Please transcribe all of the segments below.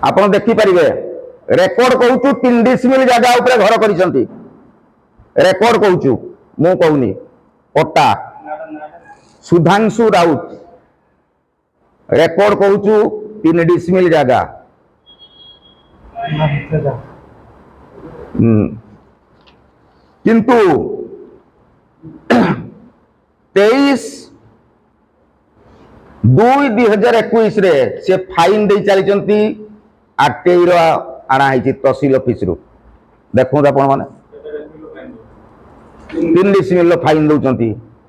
आपण देखिपारे रेकर्ड कहूँ 3 डिसमिल जगह उपरे घर कर रेकर्ड कहूँ मु कहूनी पट्टा सुधांशु राउत रेकर्ड कहूँ 3 डिसमिल जगह किंतु 23/2/2021 रे से फाइन दे चली आरटीआई आना है तहसिल ऑफिस रु देखो आपण माने 3 डिसमिल फाइन दौरान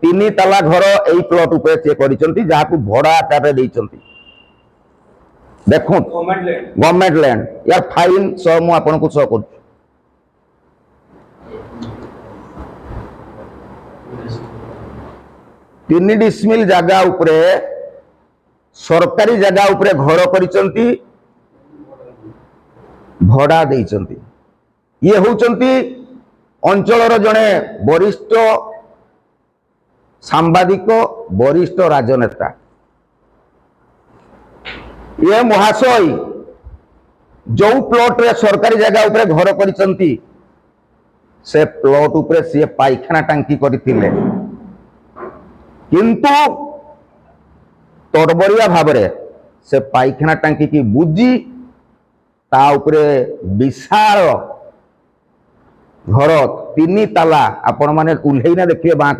3 ताला घर यही प्लॉट उपर से कर भड़ा आकार देखो गवर्नमेंट लैंड यार फाइन सह मु आपन को सह कर 3 डिसमिल जगह उपरे सरकारी जगह उपरे घर कर भड़ा देइचंती ये होचंती अंचलर जड़े वरिष्ठ सांबादिक वरिष्ठ राजनेता ये महाशय जो प्लॉट रे सरकारी जगह उपरे घर करिसंती से प्लॉट उपरे से पाइखाना टांकी करथिले किंतु तरबरिया भाबरे से पाइखाना टांकी की बुझी ता उपरे विशाल घर 3 ताला आपण माने उल्हेइना देखिए बाँ